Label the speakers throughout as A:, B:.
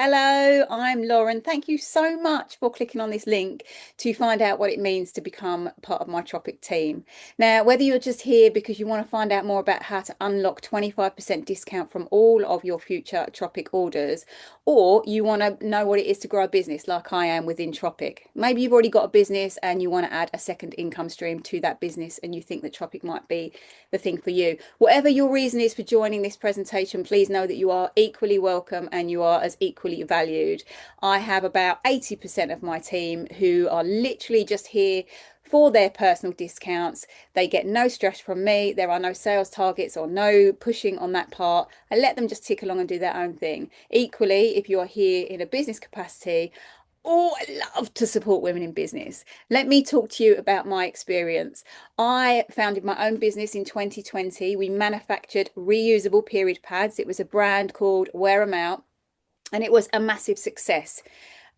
A: Hello, I'm Lauren. Thank you so much for clicking on this link to find out what it means to become part of my Tropic team. Now, whether you're just here because you want to find out more about how to unlock 25% discount from all of your future Tropic orders, or you want to know what it is to grow a business like I am within Tropic. Maybe you've already got a business and you want to add a second income stream to that business and you think that Tropic might be the thing for you. Whatever your reason is for joining this presentation, please know that you are equally welcome and you are as equally valued. I have about 80% of my team who are literally just here for their personal discounts. They get no stress from me. There are no sales targets or no pushing on that part. I let them just tick along and do their own thing. Equally, if you are here in a business capacity, oh, I love to support women in business. Let me talk to you about my experience. I founded my own business in 2020. We manufactured reusable period pads. It was a brand called Wear 'em Out, and it was a massive success.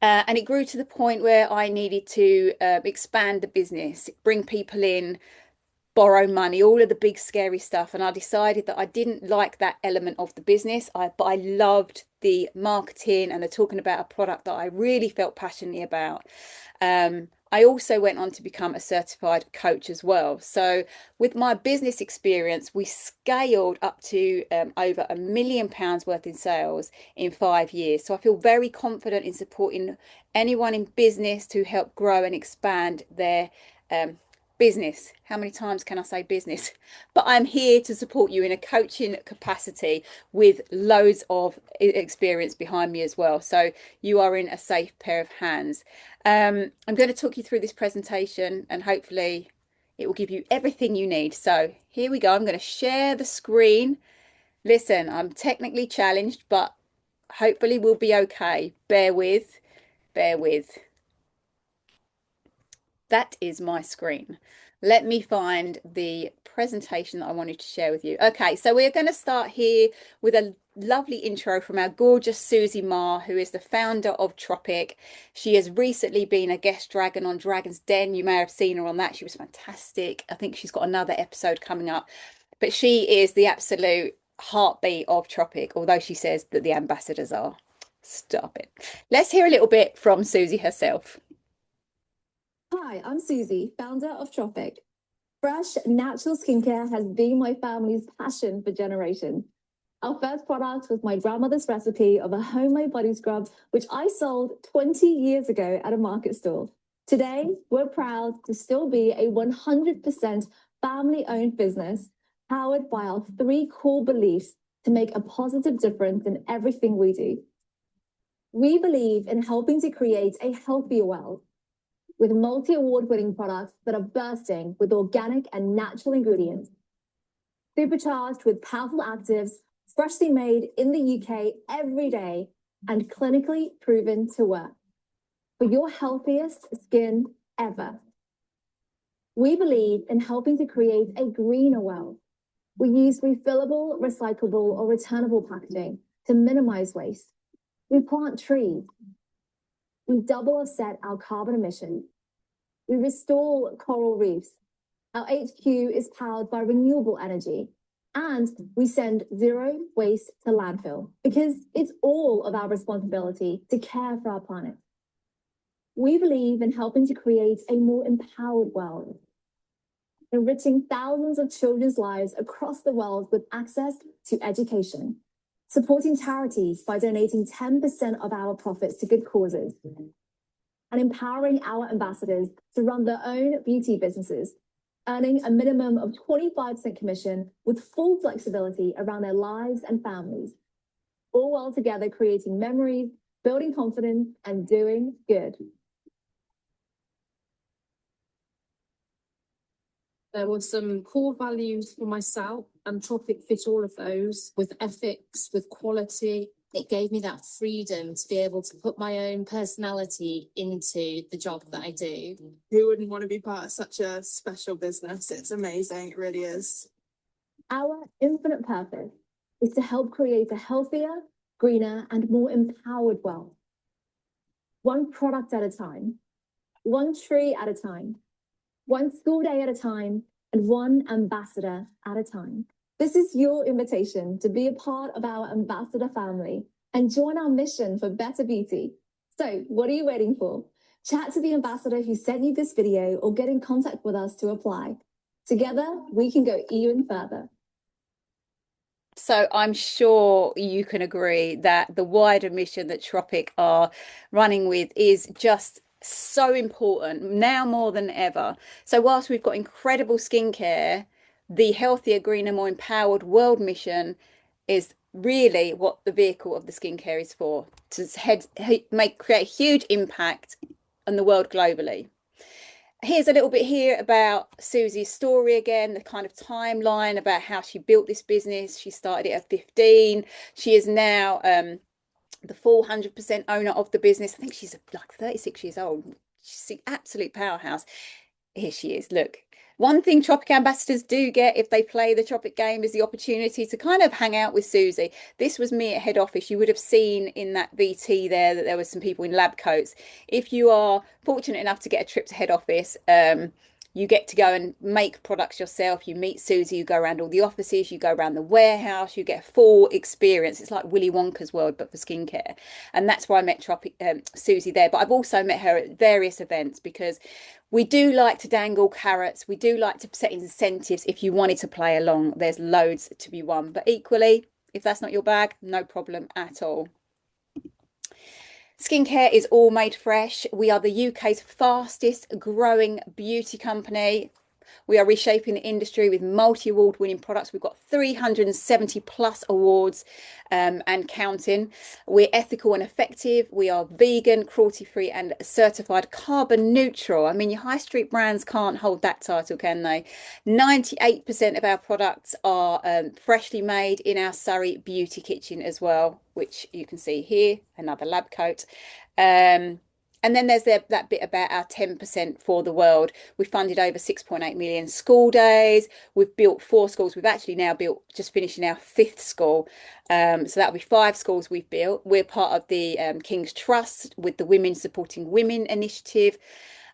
A: And it grew to the point where I needed to expand the business, bring people in, borrow money, all of the big scary stuff. And I decided that I didn't like that element of the business. But I loved the marketing and the talking about a product that I really felt passionately about. I also went on to become a certified coach as well. So with my business experience, we scaled up to over £1 million worth in sales in 5 years. So I feel very confident in supporting anyone in business to help grow and expand their business. How many times can I say business? But I'm here to support you in a coaching capacity with loads of experience behind me as well. So you are in a safe pair of hands. I'm going to talk you through this presentation and hopefully it will give you everything you need. So here we go. I'm going to share the screen. Listen, I'm technically challenged, but hopefully we'll be okay. Bear with, bear with. That is my screen. Let me find the presentation that I wanted to share with you. Okay, so we're going to start here with a lovely intro from our gorgeous Susie Ma, who is the founder of Tropic. She has recently been a guest dragon on Dragon's Den. You may have seen her on that. She was fantastic. I think she's got another episode coming up. But she is the absolute heartbeat of Tropic, although she says that the ambassadors are. Stop it. Let's hear a little bit from Susie herself.
B: Hi, I'm Susie, founder of Tropic. Fresh, natural skincare has been my family's passion for generations. Our first product was my grandmother's recipe of a homemade body scrub, which I sold 20 years ago at a market stall. Today, we're proud to still be a 100% family-owned business, powered by our 3 core beliefs to make a positive difference in everything we do. We believe in helping to create a healthier world, with multi-award-winning products that are bursting with organic and natural ingredients, supercharged with powerful actives, freshly made in the UK every day, and clinically proven to work for your healthiest skin ever. We believe in helping to create a greener world. We use refillable, recyclable, or returnable packaging to minimize waste. We plant trees. We double offset our carbon emissions. We restore coral reefs. Our HQ is powered by renewable energy. And we send zero waste to landfill because it's all of our responsibility to care for our planet. We believe in helping to create a more empowered world, enriching thousands of children's lives across the world with access to education, supporting charities by donating 10% of our profits to good causes, and empowering our ambassadors to run their own beauty businesses, earning a minimum of 25% commission with full flexibility around their lives and families, all while together creating memories, building confidence, and doing good.
C: There were some core values for myself, and Tropic fit all of those with ethics, with quality. It gave me that freedom to be able to put my own personality into the job that I do.
D: Who wouldn't want to be part of such a special business? It's amazing, it really is.
B: Our infinite purpose is to help create a healthier, greener, and more empowered world. One product at a time, one tree at a time, one school day at a time, and one ambassador at a time. This is your invitation to be a part of our ambassador family and join our mission for better beauty. So, what are you waiting for? Chat to the ambassador who sent you this video or get in contact with us to apply. Together, we can go even further.
A: So I'm sure you can agree that the wider mission that Tropic are running with is just so important now more than ever. So whilst we've got incredible skincare, the healthier, greener, more empowered world mission is really what the vehicle of the skincare is for, to create a huge impact on the world globally. Here's a little bit here about Susie's story again, the kind of timeline about how she built this business. She started it at 15. She is now the full 100% owner of the business. I think she's like 36 years old. She's an absolute powerhouse. Here she is. Look, one thing Tropic ambassadors do get if they play the Tropic game is the opportunity to kind of hang out with Susie. This was me at head office. You would have seen in that VT there that there were some people in lab coats. If you are fortunate enough to get a trip to head office, you get to go and make products yourself. You meet Susie, you go around all the offices, you go around the warehouse, you get a full experience. It's like Willy Wonka's world, but for skincare. And that's why I met Susie there. But I've also met her at various events because we do like to dangle carrots. We do like to set incentives if you wanted to play along. There's loads to be won. But equally, if that's not your bag, no problem at all. Skincare is all made fresh. We are the UK's fastest growing beauty company. We are reshaping the industry with multi-award winning products. We've got 370 plus awards and counting. We're ethical and effective. We are vegan, cruelty-free and certified carbon neutral. I mean, your high street brands can't hold that title, can they? 98% of our products are freshly made in our Surrey beauty kitchen as well, which you can see here, another lab coat. And then there's that bit about our 10% for the world. We funded over 6.8 million school days. We've built 4 schools. We've actually now built, just finishing our 5th school. So that'll be 5 schools we've built. We're part of the King's Trust with the Women Supporting Women initiative.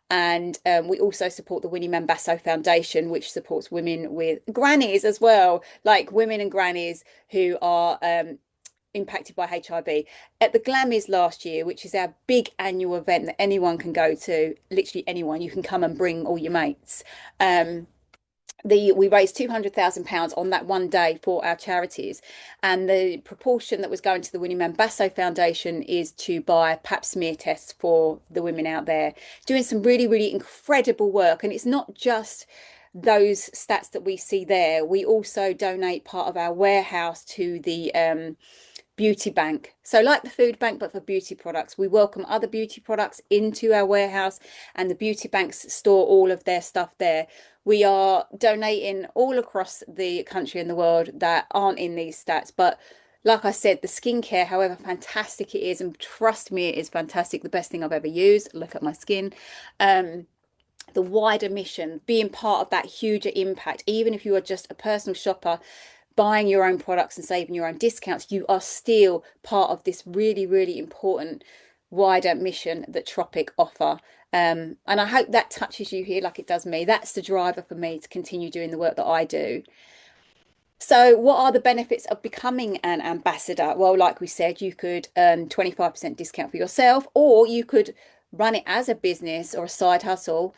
A: And we also support the Winnie Mambasso Foundation, which supports women with grannies as well, like women and grannies who are impacted by HIV. At the Glammies last year, which is our big annual event that anyone can go to, literally anyone, you can come and bring all your mates. We raised £200,000 on that one day for our charities, and the proportion that was going to the Winnie Mambasso Foundation is to buy pap smear tests for the women out there, doing some really, really incredible work. And it's not just those stats that we see there. We also donate part of our warehouse to the beauty bank. So like the food bank, but for beauty products. We welcome other beauty products into our warehouse, and the beauty banks store all of their stuff there. We are donating all across the country and the world that aren't in these stats. But like I said, the skincare, however fantastic it is, and trust me, it is fantastic, the best thing I've ever used. Look at my skin. The wider mission, being part of that huger impact, even if you are just a personal shopper, buying your own products and saving your own discounts, you are still part of this really, really important wider mission that Tropic offer. And I hope that touches you here like it does me. That's the driver for me to continue doing the work that I do. So what are the benefits of becoming an ambassador? Well, like we said, you could earn 25% discount for yourself, or you could run it as a business or a side hustle.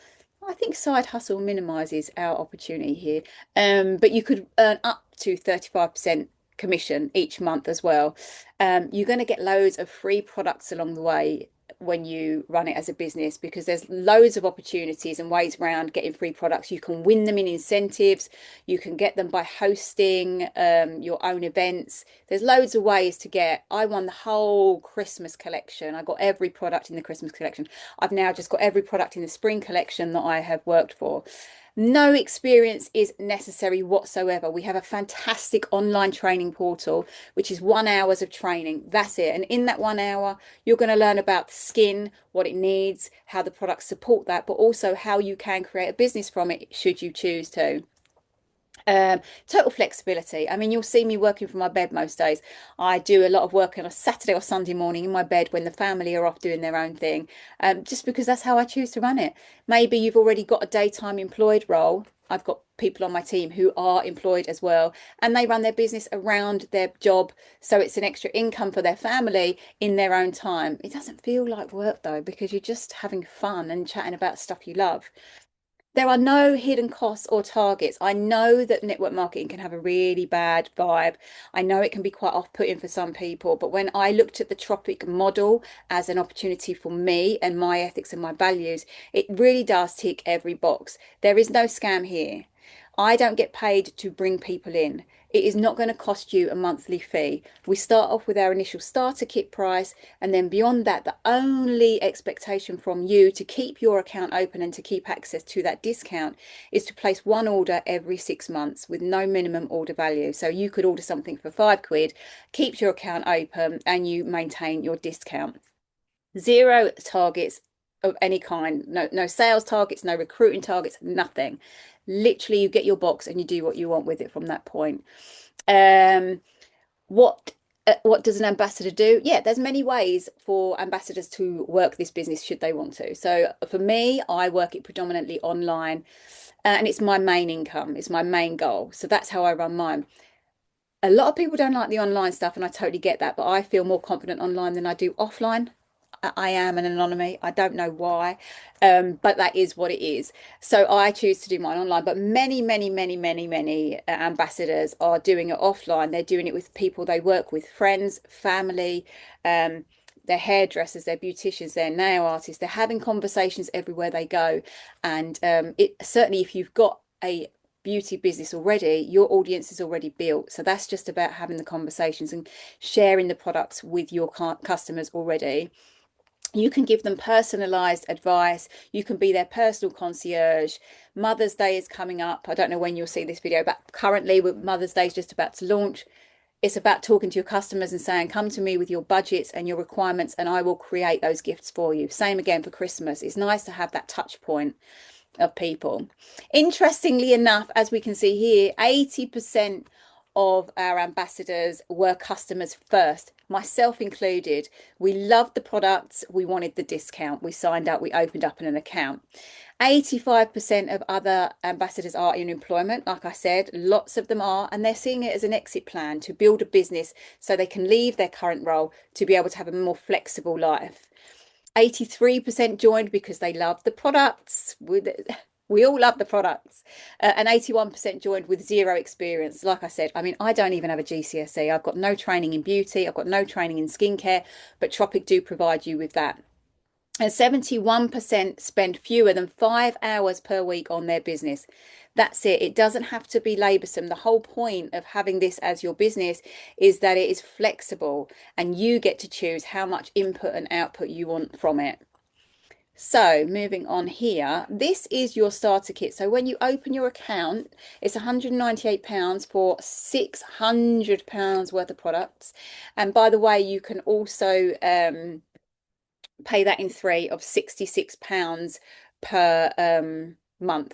A: I think side hustle minimises our opportunity here, but you could earn up to 35% commission each month as well. You're going to get loads of free products along the way when you run it as a business, because there's loads of opportunities and ways around getting free products. You can win them in incentives, you can get them by hosting your own events. There's loads of ways to get. I won the whole Christmas collection. I got every product in the Christmas collection. I've now just got every product in the spring collection that I have worked for. No experience is necessary whatsoever. We have a fantastic online training portal, which is 1 hour of training. That's it. And in that 1 hour, you're going to learn about the skin, what it needs, how the products support that, but also how you can create a business from it should you choose to. Total flexibility. I mean, you'll see me working from my bed most days. I do a lot of work on a Saturday or Sunday morning in my bed when the family are off doing their own thing, just because that's how I choose to run it. Maybe you've already got a daytime employed role. I've got people on my team who are employed as well, and they run their business around their job. So it's an extra income for their family in their own time. It doesn't feel like work though, because you're just having fun and chatting about stuff you love. There are no hidden costs or targets. I know that network marketing can have a really bad vibe. I know it can be quite off-putting for some people, but when I looked at the Tropic model as an opportunity for me and my ethics and my values, it really does tick every box. There is no scam here. I don't get paid to bring people in. It is not going to cost you a monthly fee. We start off with our initial starter kit price, and then beyond that, the only expectation from you to keep your account open and to keep access to that discount is to place one order every 6 months with no minimum order value. So you could order something for £5, keeps your account open, and you maintain your discount. Zero targets of any kind, no sales targets, no recruiting targets, nothing. Literally, you get your box and you do what you want with it from that point. What does an ambassador do? Yeah, there's many ways for ambassadors to work this business should they want to. So for me, I work it predominantly online, and it's my main income, it's my main goal. So that's how I run mine. A lot of people don't like the online stuff, and I totally get that, but I feel more confident online than I do offline. I am an anonymous. I don't know why, but that is what it is. So I choose to do mine online. But many ambassadors are doing it offline. They're doing it with people they work with, friends, family, their hairdressers, their beauticians, their nail artists. They're having conversations everywhere they go. And it certainly, if you've got a beauty business already, your audience is already built. So that's just about having the conversations and sharing the products with your customers already. You can give them personalized advice. You can be their personal concierge. Mother's Day is coming up. I don't know when you'll see this video, but currently Mother's Day is just about to launch. It's about talking to your customers and saying, come to me with your budgets and your requirements, and I will create those gifts for you. Same again for Christmas. It's nice to have that touch point of people. Interestingly enough, as we can see here, 80% of our ambassadors were customers first, myself included. We loved the products, we wanted the discount, we signed up, we opened up an account. 85% of other ambassadors are in employment, like I said, lots of them are, and they're seeing it as an exit plan to build a business so they can leave their current role to be able to have a more flexible life. 83% joined because they love the products. We all love the products. And 81% joined with zero experience. Like I said, I mean, I don't even have a GCSE. I've got no training in beauty. I've got no training in skincare, but Tropic do provide you with that. And 71% spend fewer than 5 hours per week on their business. That's it. It doesn't have to be laborsome. The whole point of having this as your business is that it is flexible and you get to choose how much input and output you want from it. So moving on here, this is your starter kit. So when you open your account, it's £198 for £600 worth of products. And by the way, you can also pay that in three of £66 per month.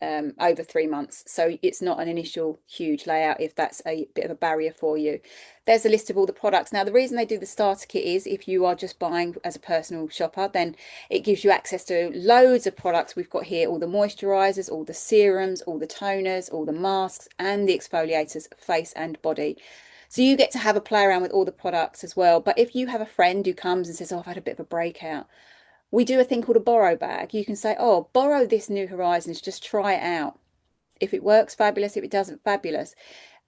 A: Over 3 months. So it's not an initial huge layout if that's a bit of a barrier for you. There's a list of all the products. Now, the reason they do the starter kit is if you are just buying as a personal shopper, then it gives you access to loads of products. We've got here all the moisturizers, all the serums, all the toners, all the masks, and the exfoliators, face and body. So you get to have a play around with all the products as well. But if you have a friend who comes and says, oh, I've had a bit of a breakout, we do a thing called a borrow bag. You can say, oh, borrow this New Horizons, just try it out. If it works, fabulous. If it doesn't, fabulous.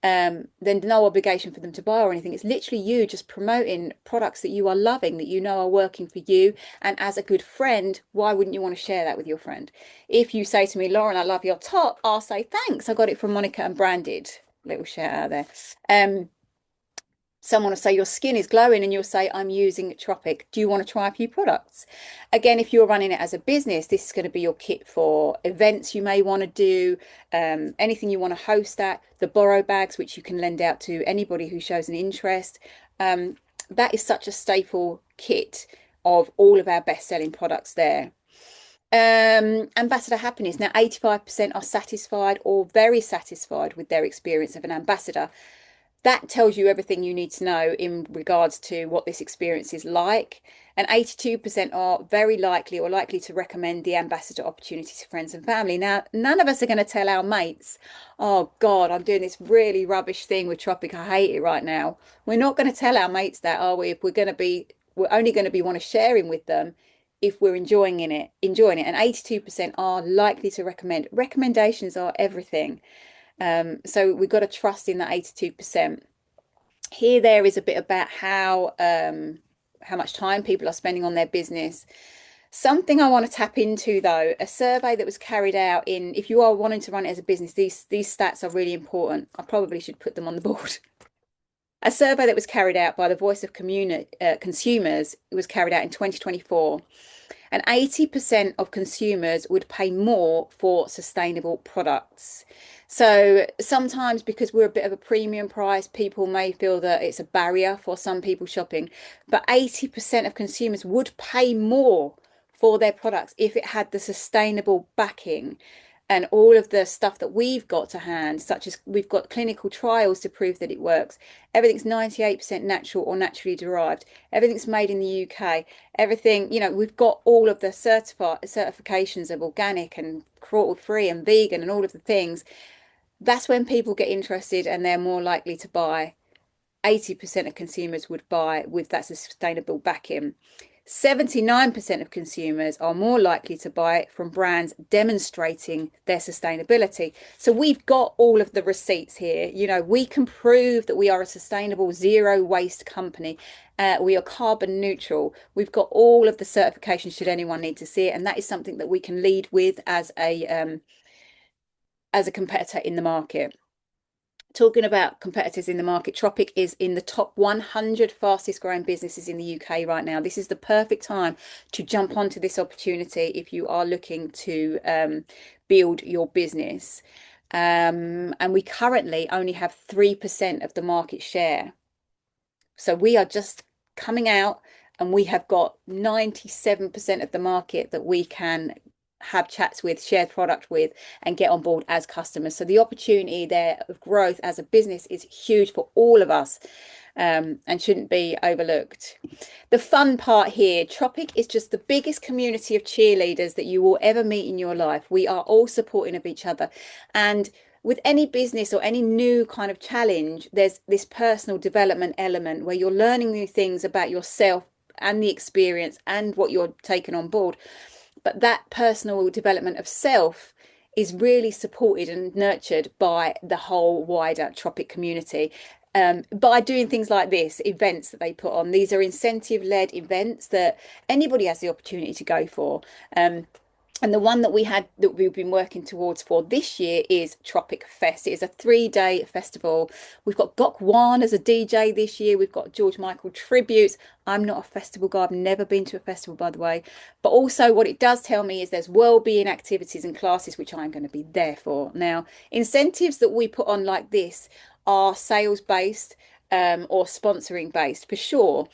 A: Then no obligation for them to buy or anything. It's literally you just promoting products that you are loving, that you know are working for you. And as a good friend, why wouldn't you want to share that with your friend? If you say to me, Lauren, I love your top, I'll say, thanks. I got it from Monica and Branded. Little shout out there. Someone will say your skin is glowing and you'll say, I'm using Tropic. Do you want to try a few products? Again, if you're running it as a business, this is going to be your kit for events you may want to do, anything you want to host at, the borrow bags, which you can lend out to anybody who shows an interest. That is such a staple kit of all of our best-selling products there. Ambassador happiness. Now, 85% are satisfied or very satisfied with their experience of an ambassador. That tells you everything you need to know in regards to what this experience is like. And 82% are very likely or likely to recommend the ambassador opportunity to friends and family. Now, none of us are going to tell our mates, oh God, I'm doing this really rubbish thing with Tropic. I hate it right now. We're not going to tell our mates that, are we? If we're only going to be want to sharing with them if we're enjoying it. And 82% are likely to recommend. Recommendations are everything. So we've got to trust in that 82%. Here, there is a bit about how much time people are spending on their business. Something I want to tap into though, a survey that was carried out in, if you are wanting to run it as a business, these stats are really important. I probably should put them on the board. A survey that was carried out by the Voice of Consumers, it was carried out in 2024. And 80% of consumers would pay more for sustainable products. So sometimes because we're a bit of a premium price, people may feel that it's a barrier for some people shopping. But 80% of consumers would pay more for their products if it had the sustainable backing and all of the stuff that we've got to hand, such as we've got clinical trials to prove that it works. Everything's 98% natural or naturally derived. Everything's made in the UK. Everything, we've got all of the certifications of organic and cruelty-free and vegan and all of the things. That's when people get interested and they're more likely to buy. 80% of consumers would buy with that sustainable backing. 79% of consumers are more likely to buy from brands demonstrating their sustainability. So we've got all of the receipts here. We can prove that we are a sustainable zero waste company. We are carbon neutral. We've got all of the certifications should anyone need to see it. And that is something that we can lead with as a competitor in the market. Talking about competitors in the market, Tropic is in the top 100 fastest growing businesses in the UK right now. This is the perfect time to jump onto this opportunity if you are looking to build your business. And we currently only have 3% of the market share. So we are just coming out and we have got 97% of the market that we can have chats with, share product with, and get on board as customers. So the opportunity there of growth as a business is huge for all of us, and shouldn't be overlooked. The fun part here, Tropic is just the biggest community of cheerleaders that you will ever meet in your life. We are all supporting of each other. And with any business or any new kind of challenge, there's this personal development element where you're learning new things about yourself and the experience and what you're taking on board. But that personal development of self is really supported and nurtured by the whole wider Tropic community. By doing things like this, events that they put on. These are incentive-led events that anybody has the opportunity to go for. And the one that we've been working towards for this year is Tropic Fest. It is a 3-day festival. We've got Gok Wan as a DJ this year. We've got George Michael tributes. I'm not a festival guy. I've never been to a festival, by the way. But also what it does tell me is there's well-being activities and classes, which I'm going to be there for. Now, incentives that we put on like this are sales-based or sponsoring-based for sure,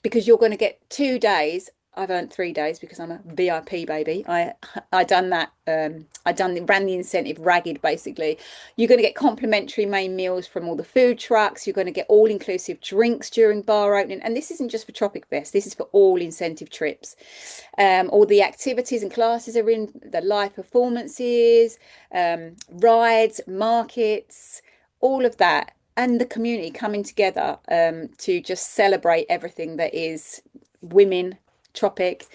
A: because you're going to get 2 days. I've earned 3 days because I'm a VIP baby. I ran the incentive ragged basically. You're going to get complimentary main meals from all the food trucks. You're going to get all inclusive drinks during bar opening. And this isn't just for Tropic Fest. This is for all incentive trips. All the activities and classes are in the live performances, rides, markets, all of that. And the community coming together to just celebrate everything that is women, Tropic,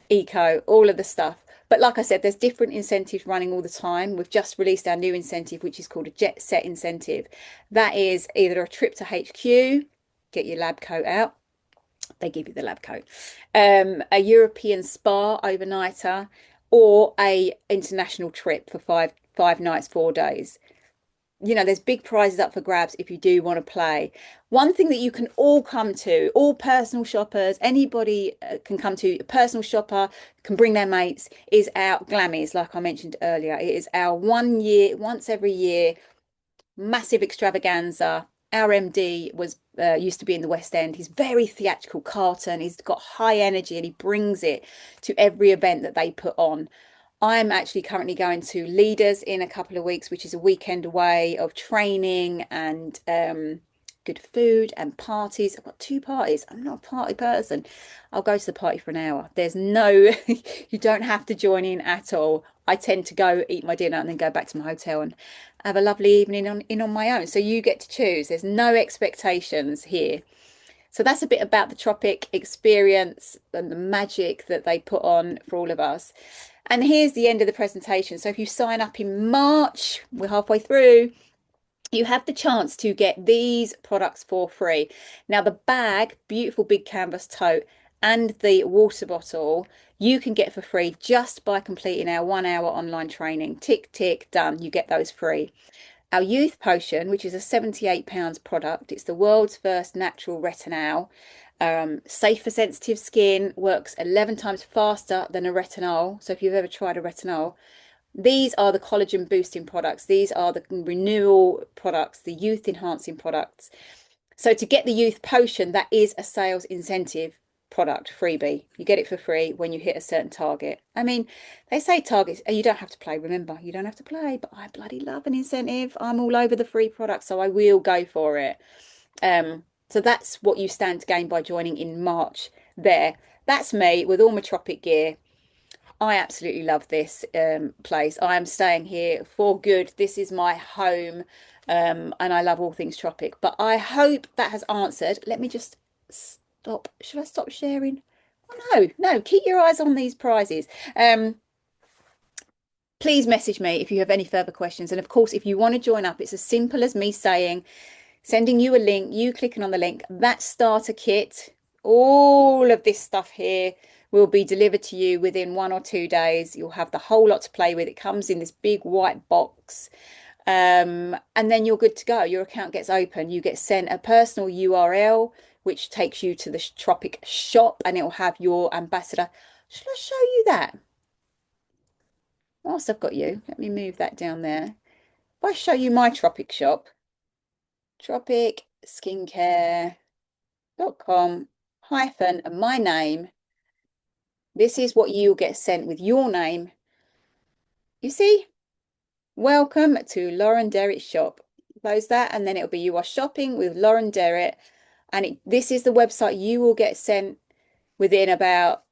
A: eco, all of the stuff. But like I said, there's different incentives running all the time. We've just released our new incentive, which is called a Jet Set incentive. That is either a trip to HQ, get your lab coat out. They give you the lab coat. A European spa overnighter, or a international trip for five nights, 4 days. There's big prizes up for grabs if you do want to play. One thing that you can all come to, all personal shoppers, anybody can come to, a personal shopper can bring their mates, is our Glammies, like I mentioned earlier. It is our once every year, massive extravaganza. Our MD used to be in the West End. He's very theatrical, Carlton. He's got high energy and he brings it to every event that they put on. I'm actually currently going to Leaders in a couple of weeks, which is a weekend away of training and good food and parties. I've got 2 parties. I'm not a party person. I'll go to the party for an hour. There's no, you don't have to join in at all. I tend to go eat my dinner and then go back to my hotel and have a lovely evening on my own. So you get to choose. There's no expectations here. So that's a bit about the Tropic experience and the magic that they put on for all of us. And here's the end of the presentation. So if you sign up in March, we're halfway through, you have the chance to get these products for free. Now the bag, beautiful big canvas tote, and the water bottle you can get for free just by completing our 1 hour online training. Tick, tick, done. You get those free. Our youth potion, which is a £78 product, it's the world's first natural retinol, safe for sensitive skin, works 11 times faster than a retinol. So if you've ever tried a retinol, these are the collagen boosting products. These are the renewal products, the youth enhancing products. So to get the youth potion, that is a sales incentive product freebie. You get it for free when you hit a certain target. I mean, they say targets, you don't have to play. Remember, you don't have to play, but I bloody love an incentive. I'm all over the free product, so I will go for it. So that's what you stand to gain by joining in March there. That's me with all my Tropic gear. I absolutely love this place. I am staying here for good. This is my home, and I love all things Tropic. But I hope that has answered. Let me just stop. Should I stop sharing? Oh, no, keep your eyes on these prizes. Please message me if you have any further questions. And of course, if you want to join up, it's as simple as me sending you a link, you clicking on the link, that starter kit, all of this stuff here will be delivered to you within 1 or 2 days. You'll have the whole lot to play with. It comes in this big white box. And then you're good to go. Your account gets open. You get sent a personal URL, which takes you to the Tropic shop, and it will have your ambassador. Should I show you that? Whilst I've got you, let me move that down there. If I show you my Tropic shop, tropicskincare.com hyphen my name. This is what you'll get sent with your name. You see? Welcome to Lauren Derritt's shop. Close that, and then it'll be you are shopping with Lauren Derritt. And this is the website you will get sent within about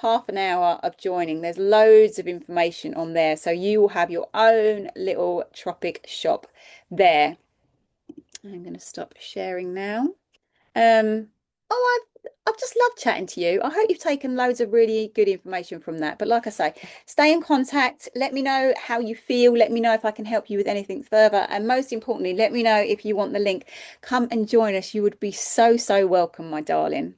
A: half an hour of joining. There's loads of information on there. So you will have your own little Tropic shop there. I'm going to stop sharing now. I've just loved chatting to you. I hope you've taken loads of really good information from that. But like I say, stay in contact. Let me know how you feel. Let me know if I can help you with anything further. And most importantly, let me know if you want the link. Come and join us. You would be so, so welcome, my darling.